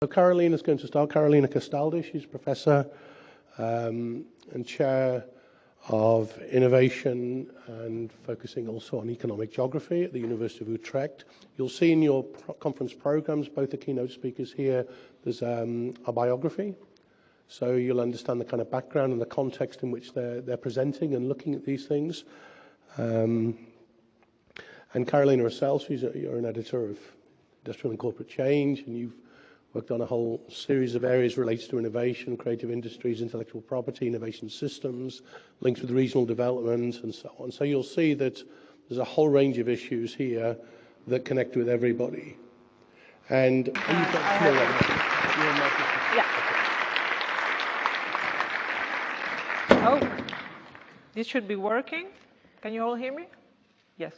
So Carolina's going to start. Carolina Castaldi, she's Professor and Chair of Innovation and focusing also on Economic Geography at the University of Utrecht. You'll see in your conference programs, both the keynote speakers here, there's a biography. So you'll understand the kind of background and the context in which they're presenting and looking at these things. And Carolina herself, you're an editor of Industrial and Corporate Change, and you've worked on a whole series of areas related to innovation, creative industries, intellectual property, innovation systems, links with regional development, and so on. So you'll see that there's a whole range of issues here that connect with everybody. And you've got Oh, this should be working. Can you all hear me? Yes.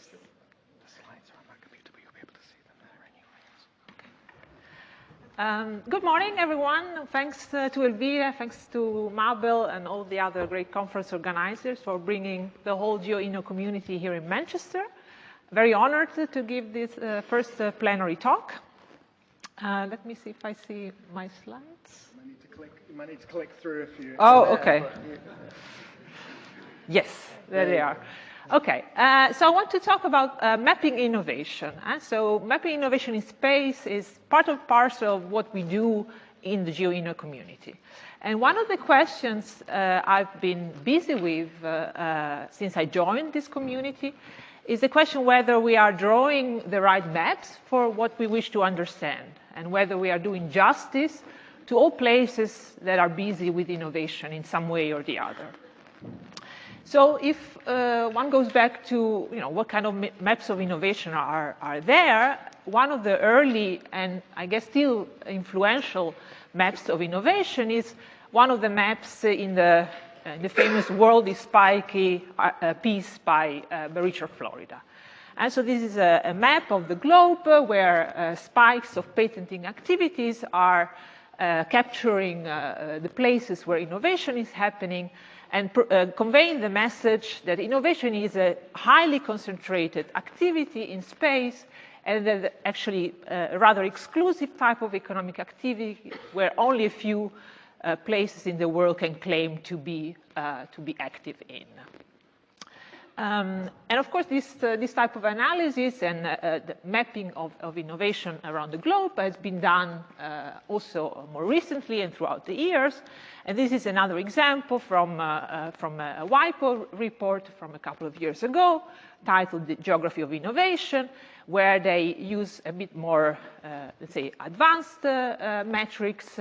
Good morning, everyone. Thanks to Elvira, thanks to Mabel and all the other great conference organizers for bringing the whole GeoInno community here in Manchester. Very honored to give this first plenary talk. Let me see if I see my slides. You might need to click through if you... Oh, okay. Yes, there they are. Okay, so I want to talk about mapping innovation. So mapping innovation in space is part and parcel of what we do in the GeoInno community. And one of the questions I've been busy with since I joined this community is the question whether we are drawing the right maps for what we wish to understand, and whether we are doing justice to all places that are busy with innovation in some way or the other. So if one goes back to what kind of maps of innovation are there, one of the early and I guess still influential maps of innovation is one of the maps in the famous World is Spiky piece by Richard Florida. And so this is a map of the globe where spikes of patenting activities are capturing the places where innovation is happening and conveying the message that innovation is a highly concentrated activity in space, and that actually a rather exclusive type of economic activity where only a few places in the world can claim to be active in. And of course, this type of analysis and the mapping of innovation around the globe has been done also more recently and throughout the years. And this is another example from a WIPO report from a couple of years ago, titled The Geography of Innovation, where they use a bit more, let's say, advanced metrics,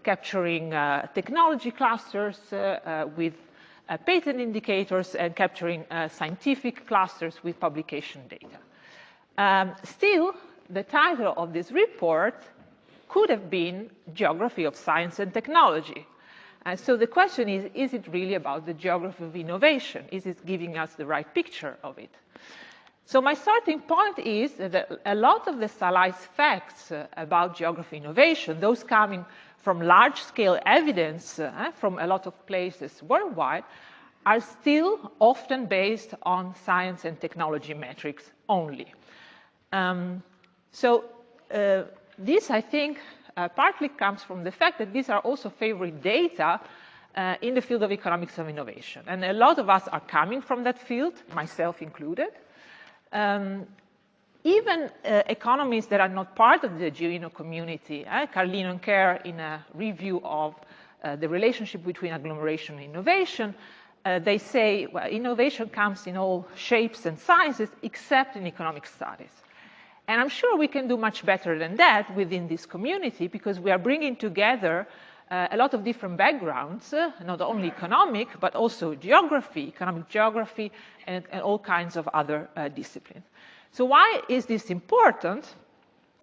capturing technology clusters with patent indicators and capturing scientific clusters with publication data. Still, the title of this report could have been Geography of Science and Technology. And so the question is it really about the geography of innovation? Is it giving us the right picture of it? So my starting point is that a lot of the stylized facts about geography innovation, those coming from large-scale evidence from a lot of places worldwide, are still often based on science and technology metrics only. This, I think, partly comes from the fact that these are also favorite data in the field of economics of innovation. And a lot of us are coming from that field, myself included. Even economies that are not part of the GeoInno community, Carlino and Kerr, in a review of the relationship between agglomeration and innovation, they say, well, innovation comes in all shapes and sizes except in economic studies. And I'm sure we can do much better than that within this community, because we are bringing together a lot of different backgrounds, not only economic, but also geography, economic geography, and all kinds of other disciplines. So why is this important?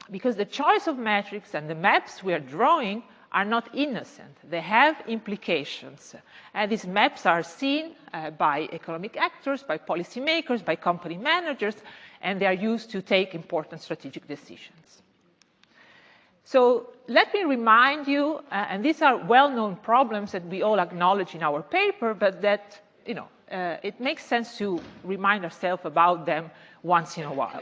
Because the choice of metrics and the maps we are drawing are not innocent. They have implications. And these maps are seen by economic actors, by policymakers, by company managers, and they are used to take important strategic decisions. So let me remind you, and these are well-known problems that we all acknowledge in our paper, but that it makes sense to remind ourselves about them once in a while.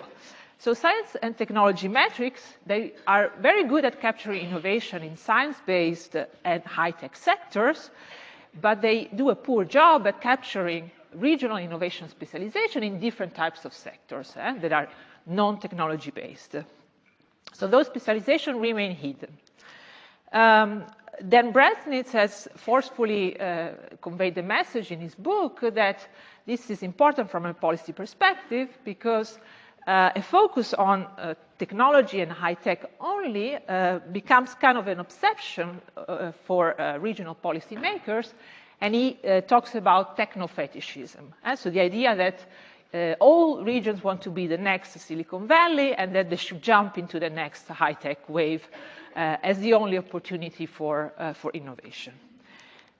So science and technology metrics, they are very good at capturing innovation in science-based and high-tech sectors, but they do a poor job at capturing regional innovation specialization in different types of sectors that are non-technology based. So those specializations remain hidden. Dan Bresnitz has forcefully conveyed the message in his book that this is important from a policy perspective because a focus on technology and high-tech only becomes kind of an obsession for regional policymakers, and he talks about techno-fetishism. So the idea that all regions want to be the next Silicon Valley and that they should jump into the next high-tech wave as the only opportunity for innovation.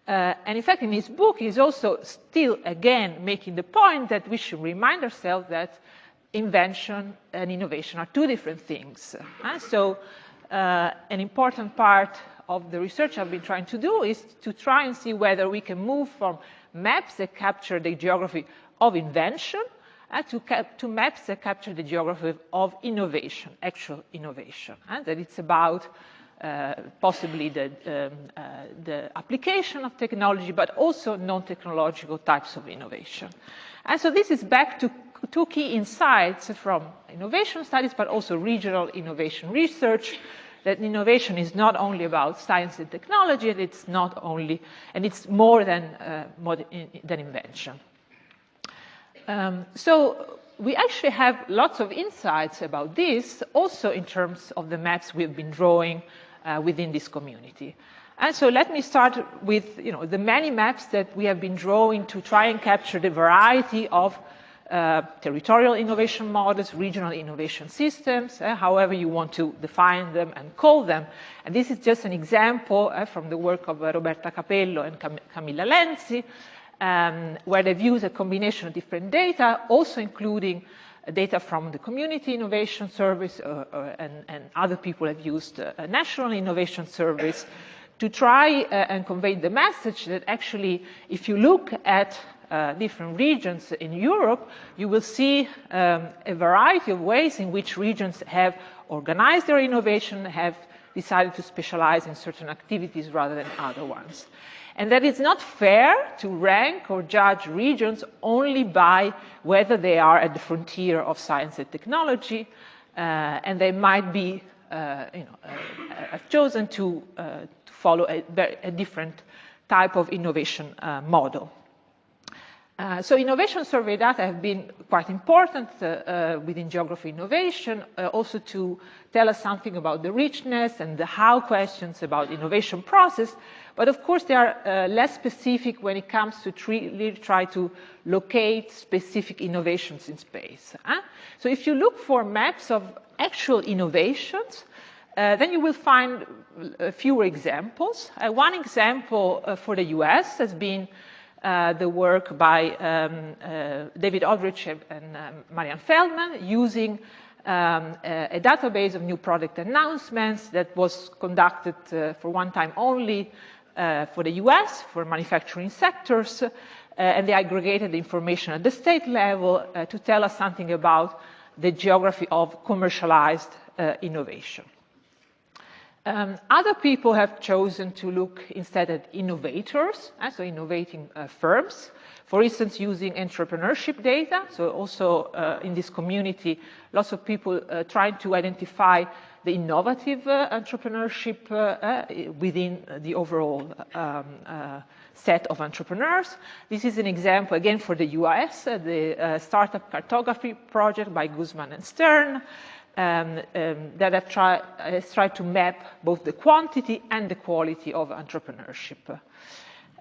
And in fact, in his book, he's also still, again, making the point that we should remind ourselves that invention and innovation are two different things. So an important part of the research I've been trying to do is to try and see whether we can move from maps that capture the geography of invention to maps that capture the geography of innovation, actual innovation. And that it's about possibly the application of technology, but also non-technological types of innovation. And so this is back to two key insights from innovation studies, but also regional innovation research, that innovation is not only about science and technology, and it's not only, and it's more than invention. So we actually have lots of insights about this, also in terms of the maps we've been drawing within this community. And so let me start with the many maps that we have been drawing to try and capture the variety of territorial innovation models, regional innovation systems, however you want to define them and call them. And this is just an example from the work of Roberta Capello and Camilla Lenzi, where they've used a combination of different data, also including data from the Community Innovation Service, and other people have used a National Innovation Service to try and convey the message that actually, if you look at different regions in Europe, you will see a variety of ways in which regions have organized their innovation, have decided to specialize in certain activities rather than other ones. And that it's not fair to rank or judge regions only by whether they are at the frontier of science and technology, and they might be, have chosen to follow a different type of innovation model. So innovation survey data have been quite important within geography innovation, also to tell us something about the richness and the how questions about innovation process. But of course, they are less specific when it comes to really try to locate specific innovations in space. So if you look for maps of actual innovations, then you will find fewer examples. One example for the US has been the work by David Aldrich and Marianne Feldman using a database of new product announcements that was conducted for one time only for the US, for manufacturing sectors, and they aggregated the information at the state level to tell us something about the geography of commercialized innovation. Other people have chosen to look instead at innovators, so innovating firms, for instance, using entrepreneurship data. So also in this community, lots of people trying to identify the innovative entrepreneurship within the overall set of entrepreneurs. This is an example, again, for the US, the Startup Cartography project by Guzman and Stern, that has tried to map both the quantity and the quality of entrepreneurship.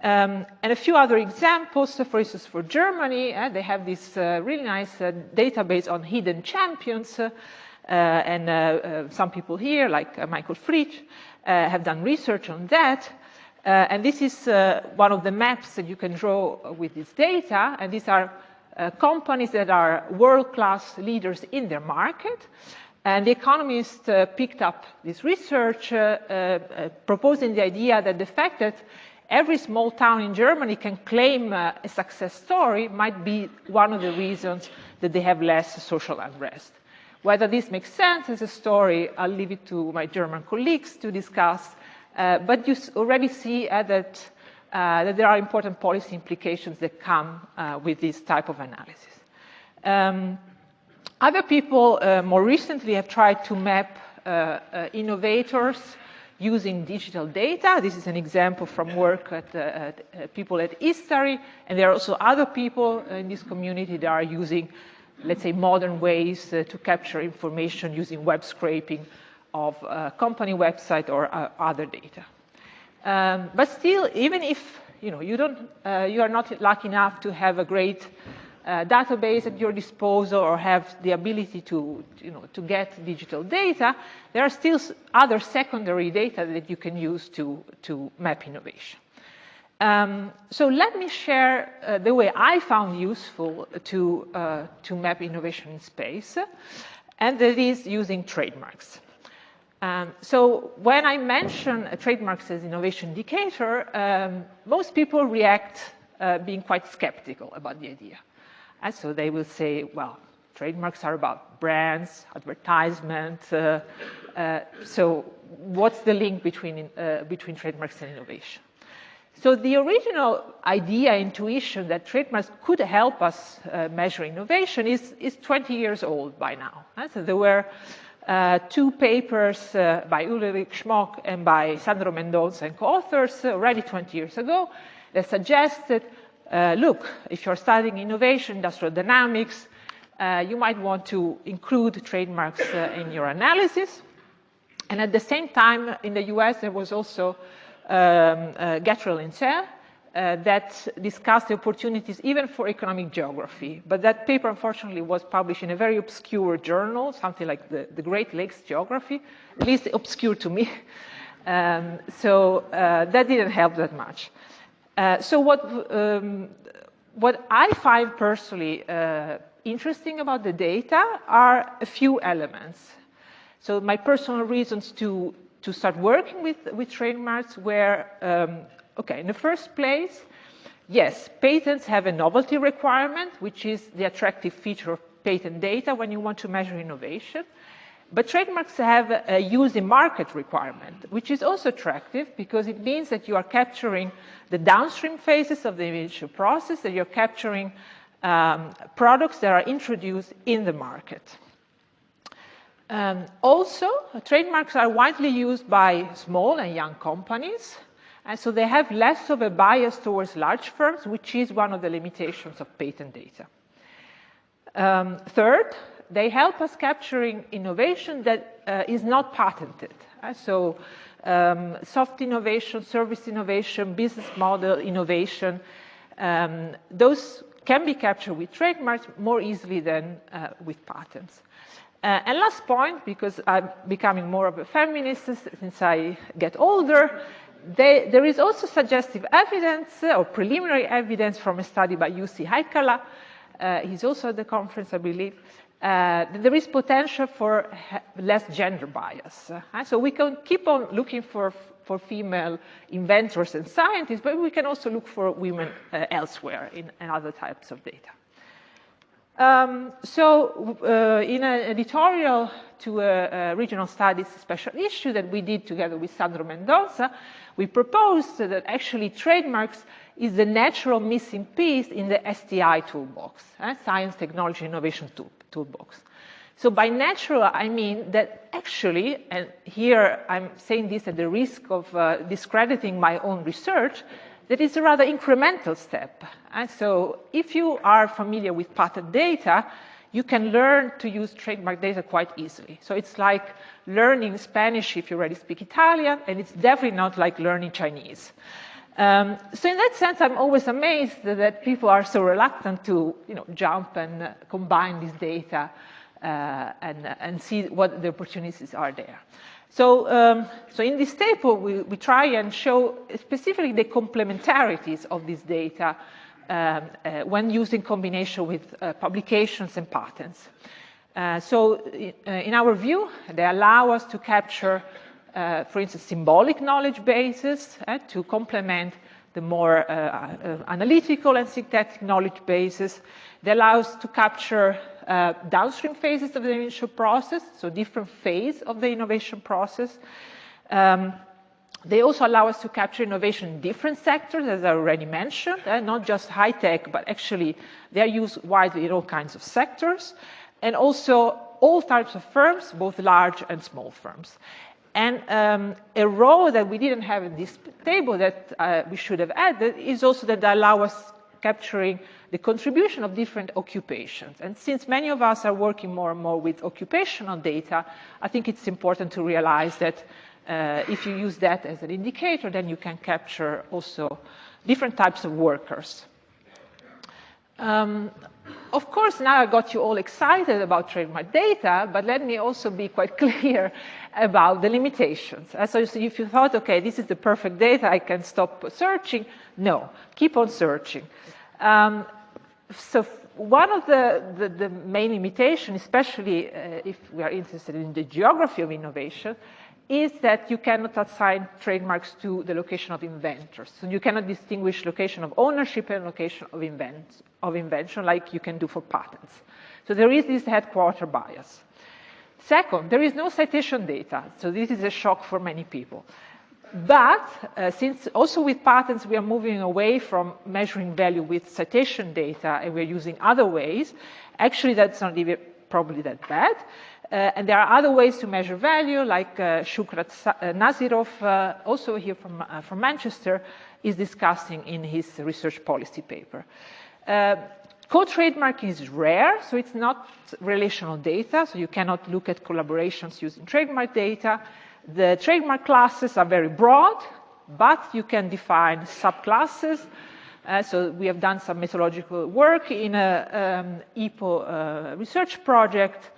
And a few other examples, for instance, for Germany, they have this really nice database on hidden champions, and some people here, like Michael Fritsch, have done research on that. And this is one of the maps that you can draw with this data, and these are companies that are world-class leaders in their market. And the Economist picked up this research, proposing the idea that the fact that every small town in Germany can claim a success story might be one of the reasons that they have less social unrest. Whether this makes sense as a story, I'll leave it to my German colleagues to discuss, but you already see that there are important policy implications that come with this type of analysis. Other people more recently have tried to map innovators using digital data. This is an example from work at people at History, and there are also other people in this community that are using, let's say, modern ways to capture information using web scraping of company website or other data. But still, even if you are not lucky enough to have a great database at your disposal or have the ability to get digital data, there are still other secondary data that you can use to map innovation. So let me share the way I found useful to map innovation in space, and that is using trademarks. So when I mention trademarks as innovation indicator, most people react being quite skeptical about the idea. And so they will say, well, trademarks are about brands, advertisement, so what's the link between trademarks and innovation? So the original idea, intuition that trademarks could help us measure innovation is 20 years old by now. So there were two papers by Ulrich Schmock and by Sandro Mendonça and co-authors already 20 years ago that suggested, look, if you're studying innovation, industrial dynamics, you might want to include trademarks in your analysis. And at the same time, in the US, there was also Gatrell and Serre that discussed the opportunities even for economic geography. But that paper, unfortunately, was published in a very obscure journal, something like the Great Lakes Geography, at least obscure to me. So that didn't help that much. So what I find personally interesting about the data are a few elements. So my personal reasons to start working with trademarks were, okay, in the first place, yes, patents have a novelty requirement, which is the attractive feature of patent data when you want to measure innovation. But trademarks have a use in market requirement, which is also attractive because it means that you are capturing the downstream phases of the innovation process, that you're capturing products that are introduced in the market. Also, trademarks are widely used by small and young companies, and so they have less of a bias towards large firms, which is one of the limitations of patent data. Third, they help us capturing innovation that is not patented. So soft innovation, service innovation, business model innovation, those can be captured with trademarks more easily than with patents. And last point, because I'm becoming more of a feminist since I get older, there is also suggestive evidence or preliminary evidence from a study by Jussi Heikkala. He's also at the conference, I believe. There is potential for less gender bias. So we can keep on looking for female inventors and scientists, but we can also look for women elsewhere in other types of data. In an editorial to a regional studies special issue that we did together with Sandro Mendonça, we proposed that actually trademarks is the natural missing piece in the STI toolbox, Science, Technology, Innovation toolbox. So by natural, I mean that actually, and here I'm saying this at the risk of discrediting my own research, that is a rather incremental step. And so if you are familiar with patent data, you can learn to use trademark data quite easily. So it's like learning Spanish if you already speak Italian, and it's definitely not like learning Chinese. So in that sense, I'm always amazed that people are so reluctant to jump and combine this data and see what the opportunities are there. So in this table, we try and show specifically the complementarities of this data when used in combination with publications and patents. So in our view, they allow us to capture, for instance, symbolic knowledge bases to complement the more analytical and synthetic knowledge bases. They allow us to capture downstream phases of the innovation process, so different phase of the innovation process. They also allow us to capture innovation in different sectors, as I already mentioned, not just high-tech, but actually they are used widely in all kinds of sectors, and also all types of firms, both large and small firms. And a row that we didn't have in this table that we should have added is also that they allow us capturing the contribution of different occupations. And since many of us are working more and more with occupational data, I think it's important to realize that if you use that as an indicator, then you can capture also different types of workers. Of course, now I got you all excited about trademark data, but let me also be quite clear about the limitations. So if you thought, okay, this is the perfect data, I can stop searching, no, keep on searching. So one of the main limitations, especially if we are interested in the geography of innovation, is that you cannot assign trademarks to the location of inventors. So you cannot distinguish location of ownership and location of invention like you can do for patents. So there is this headquarter bias. Second, there is no citation data. So this is a shock for many people. But since also with patents we are moving away from measuring value with citation data and we're using other ways, actually that's not even probably that bad. And there are other ways to measure value, like Shukrat Nazirov, also here from Manchester, is discussing in his research policy paper. Co-trademark is rare, so it's not relational data, so you cannot look at collaborations using trademark data. The trademark classes are very broad, but you can define subclasses. So we have done some methodological work in a EPO research project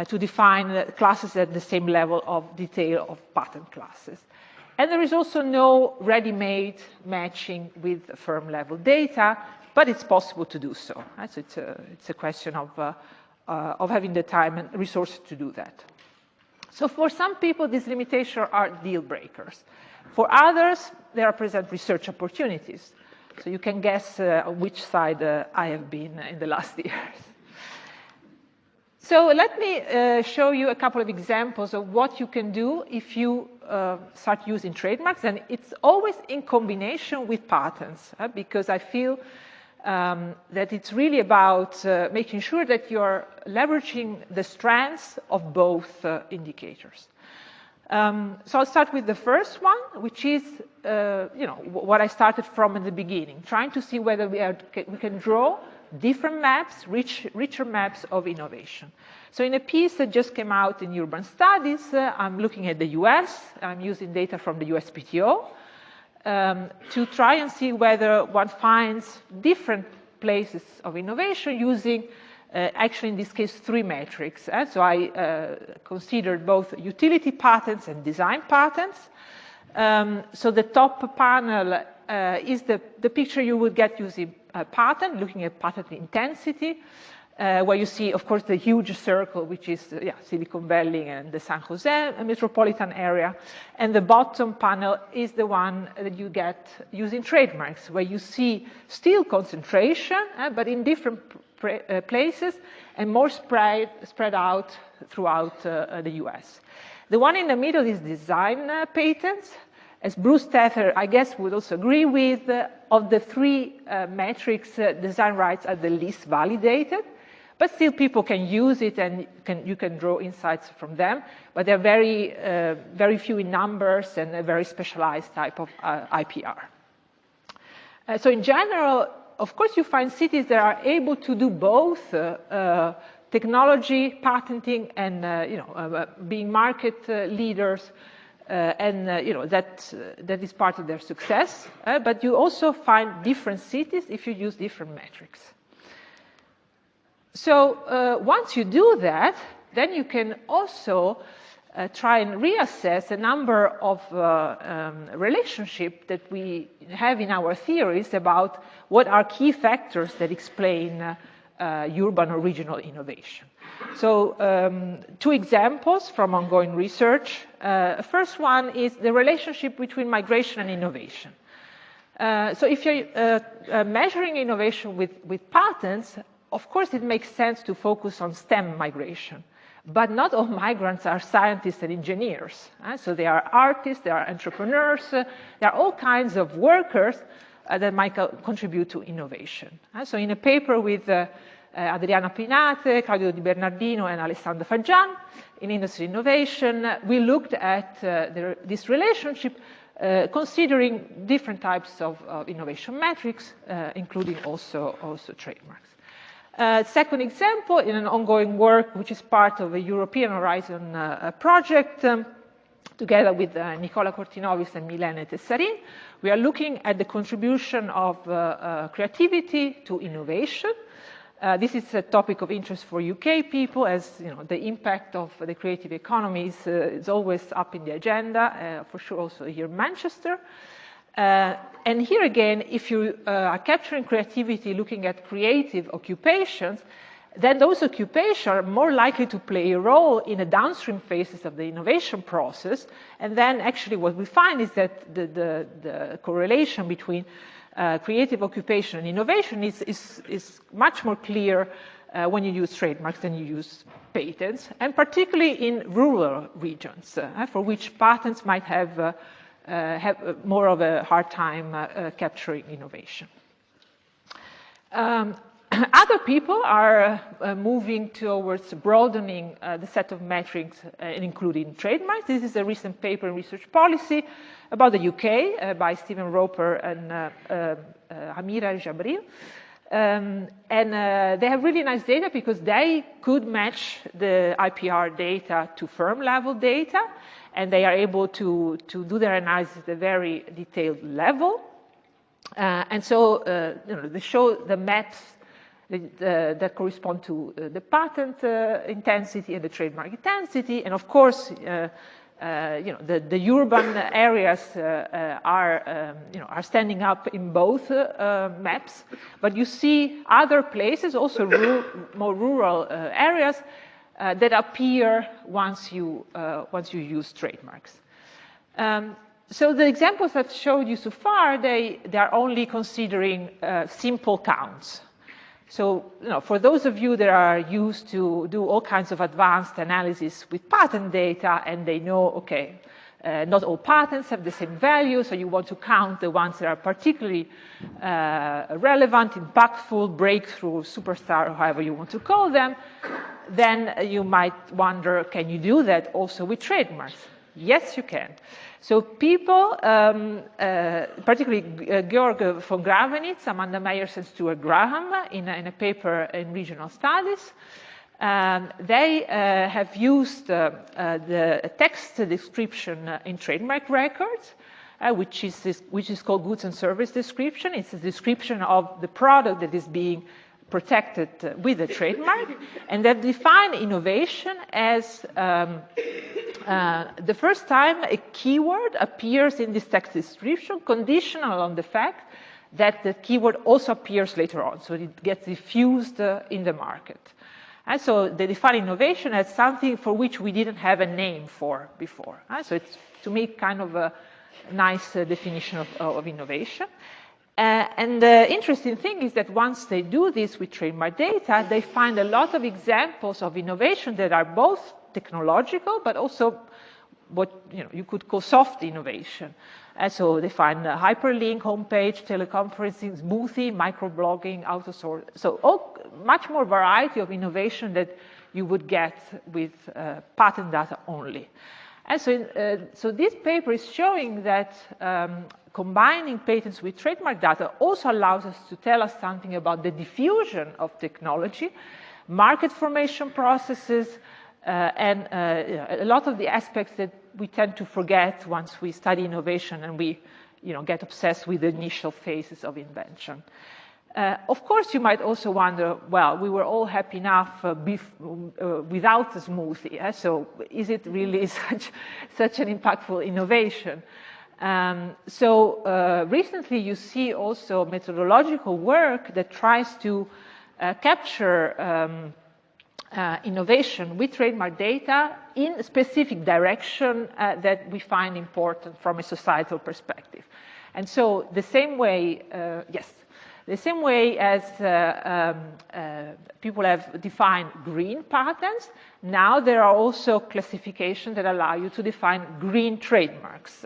to define classes at the same level of detail of patent classes. And there is also no ready-made matching with firm-level data, but it's possible to do so. So it's a question of having the time and resources to do that. So for some people, these limitations are deal breakers. For others, they represent research opportunities. So you can guess on which side I have been in the last years. So let me show you a couple of examples of what you can do if you start using trademarks. And it's always in combination with patents, because I feel that it's really about making sure that you're leveraging the strengths of both indicators. So I'll start with the first one, which is what I started from in the beginning, trying to see whether we can draw different maps, richer maps of innovation. So in a piece that just came out in Urban Studies, I'm looking at the US. I'm using data from the USPTO to try and see whether one finds different places of innovation using, actually in this case, 3 metrics. So I considered both utility patents and design patents. So the top panel is the picture you would get using a patent, looking at patent intensity, where you see, of course, the huge circle, which is Silicon Valley and the San Jose metropolitan area. And the bottom panel is the one that you get using trademarks, where you see still concentration, but in different places and more spread out throughout the US. The one in the middle is design patents. As Bruce Tether, I guess, would also agree with, of the 3 metrics, design rights are the least validated, but still people can use it and you can draw insights from them, but they're very few in numbers and a very specialized type of IPR. So in general, of course, you find cities that are able to do both technology, patenting, and being market leaders. That is part of their success, but you also find different cities if you use different metrics. So once you do that, then you can also try and reassess a number of relationships that we have in our theories about what are key factors that explain urban or regional innovation. So 2 examples from ongoing research. First one is the relationship between migration and innovation. So if you're measuring innovation with patents, of course, it makes sense to focus on STEM migration, but not all migrants are scientists and engineers. So they are artists, they are entrepreneurs, there are all kinds of workers that might contribute to innovation. So in a paper with Adriana Pinate, Claudio Di Bernardino, and Alessandro Faggian in Industry Innovation, we looked at this relationship considering different types of innovation metrics, including also trademarks. Second example, in an ongoing work which is part of a European Horizon project, together with Nicola Cortinovis and Milene Tessarin, we are looking at the contribution of creativity to innovation. This is a topic of interest for UK people, as you know, the impact of the creative economy is always up in the agenda, for sure also here in Manchester. And here again, if you are capturing creativity looking at creative occupations, then those occupations are more likely to play a role in the downstream phases of the innovation process. And then actually what we find is that the correlation between creative occupation and innovation is much more clear when you use trademarks than you use patents, and particularly in rural regions, for which patents might have more of a hard time capturing innovation. Other people are moving towards broadening the set of metrics and including trademarks. This is a recent paper in Research Policy about the UK by Stephen Roper and Amira Jabril. And they have really nice data because they could match the IPR data to firm level data, and they are able to do their analysis at a very detailed level. And so you know, they show the maps that correspond to the patent intensity and the trademark intensity. And of course, you know, the urban areas are standing up in both maps, but you see other places, also more rural areas, that appear once you use trademarks. So the examples I've showed you so far, they are only considering simple counts. So, you know, for those of you that are used to do all kinds of advanced analysis with patent data, and they know, okay, not all patents have the same value, so you want to count the ones that are particularly relevant, impactful, breakthrough, superstar, or however you want to call them, then you might wonder, can you do that also with trademarks? Yes, you can. So people, particularly Georg von Gravenitz, Amanda Meyers, and Stuart Graham, in a paper in Regional Studies, they have used the text description in trademark records, which is called goods and service description. It's a description of the product that is being protected with a trademark, and they've defined innovation as the first time a keyword appears in this text description, conditional on the fact that the keyword also appears later on, so it gets diffused in the market. And so they define innovation as something for which we didn't have a name for before. So it's, to me, kind of a nice definition of innovation. And the interesting thing is that once they do this with trademark data, they find a lot of examples of innovation that are both technological, but also what you could call soft innovation. And so they find hyperlink, homepage, teleconferencing, smoothie, microblogging, autosort. So much more variety of innovation that you would get with patent data only. And so this paper is showing that combining patents with trademark data also allows us to tell us something about the diffusion of technology, market formation processes, and a lot of the aspects that we tend to forget once we study innovation and we get obsessed with the initial phases of invention. Of course, you might also wonder, well, we were all happy enough without the smoothie, so is it really such an impactful innovation? Recently you see also methodological work that tries to capture innovation with trademark data in a specific direction that we find important from a societal perspective. And so the same way, yes. The same way as people have defined green patents, now there are also classifications that allow you to define green trademarks.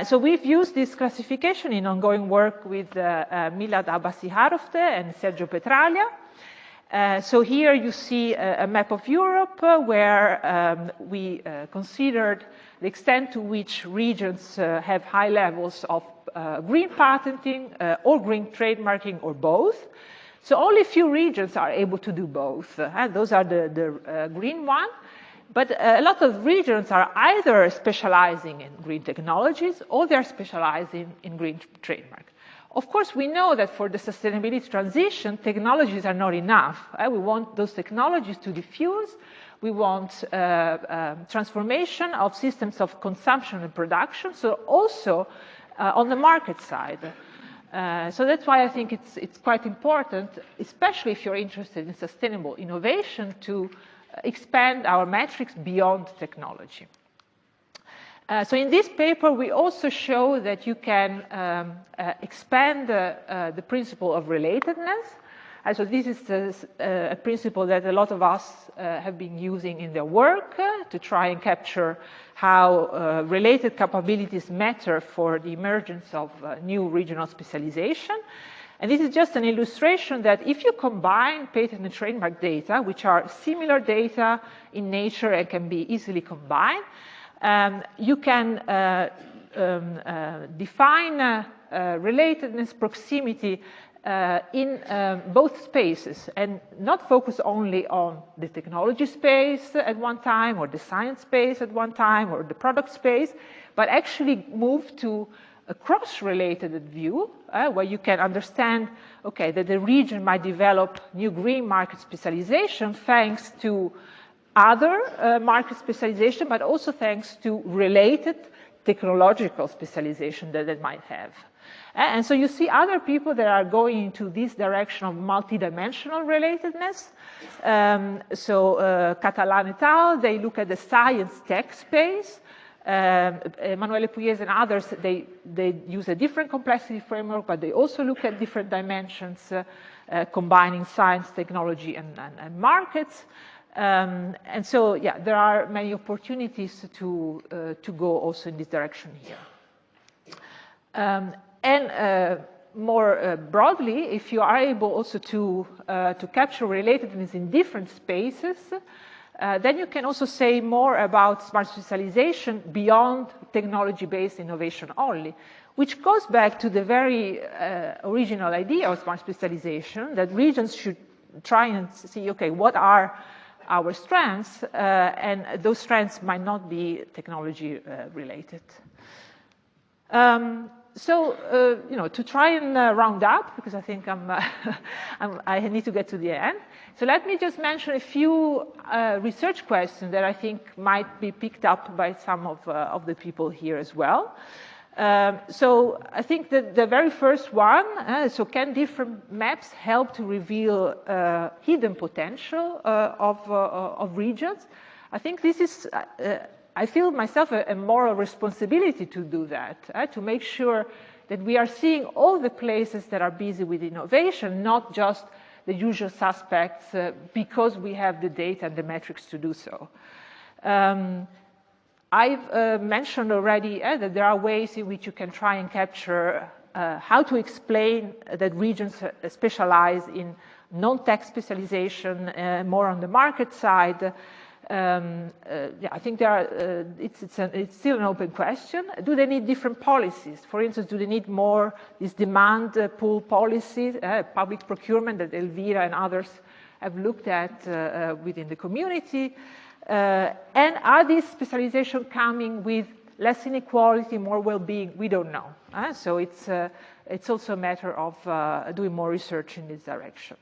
So we've used this classification in ongoing work with Milad Abbasi-Harofte and Sergio Petraglia. So here you see a map of Europe where we considered the extent to which regions have high levels of green patenting or green trademarking or both. So only a few regions are able to do both. Those are the green one. But a lot of regions are either specializing in green technologies or they're specializing in green trademark. Of course, we know that for the sustainability transition, technologies are not enough. We want those technologies to diffuse. We want transformation of systems of consumption and production, so also on the market side. So that's why I think it's quite important, especially if you're interested in sustainable innovation, to expand our metrics beyond technology. So in this paper, we also show that you can expand the principle of relatedness. So this is a principle that a lot of us have been using in their work to try and capture how related capabilities matter for the emergence of new regional specialization. And this is just an illustration that if you combine patent and trademark data, which are similar data in nature and can be easily combined, you can define relatedness, proximity in both spaces and not focus only on the technology space at one time or the science space at one time or the product space, but actually move to a cross-related view where you can understand, okay, that the region might develop new green market specialization thanks to other market specialization, but also thanks to related technological specialization that it might have. And so you see other people that are going into this direction of multidimensional relatedness. Catalan et al., they look at the science tech space. Emanuele Pugliese and others, they use a different complexity framework, but they also look at different dimensions, combining science, technology, and markets. And so, yeah, there are many opportunities to go also in this direction here. More broadly, if you are able also to capture relatedness in different spaces, then you can also say more about smart specialization beyond technology-based innovation only, which goes back to the very original idea of smart specialization, that regions should try and see, okay, what are our strengths, and those strengths might not be technology related. To try and round up, because I think I need to get to the end. So let me just mention a few research questions that I think might be picked up by some of the people here as well. So I think that the very first one, so can different maps help to reveal hidden potential of regions? I think this is, I feel myself a moral responsibility to do that, to make sure that we are seeing all the places that are busy with innovation, not just the usual suspects, because we have the data and the metrics to do so. I've mentioned already that there are ways in which you can try and capture how to explain that regions specialize in non-tech specialization, more on the market side. I think there are, it's still an open question. Do they need different policies? For instance, do they need more this demand pool policies, public procurement that Elvira and others have looked at within the community? And are these specializations coming with less inequality, more well-being? We don't know. So it's also a matter of doing more research in this direction.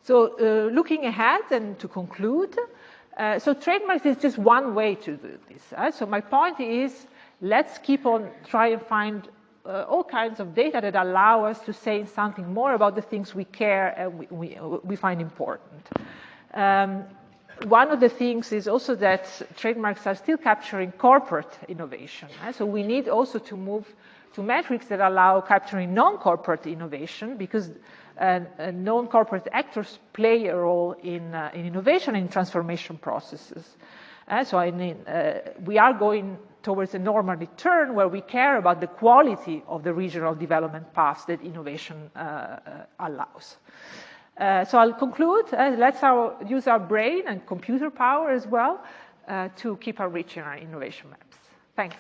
So looking ahead and to conclude, so trademarks is just one way to do this. So my point is, let's keep on trying and find all kinds of data that allow us to say something more about the things we care and we find important. One of the things is also that trademarks are still capturing corporate innovation. So we need also to move to metrics that allow capturing non-corporate innovation, because non-corporate actors play a role in innovation and transformation processes. So we are going towards a normal return where we care about the quality of the regional development paths that innovation allows. So I'll conclude. Let's use our brain and computer power as well to keep enriching our innovation maps. Thanks.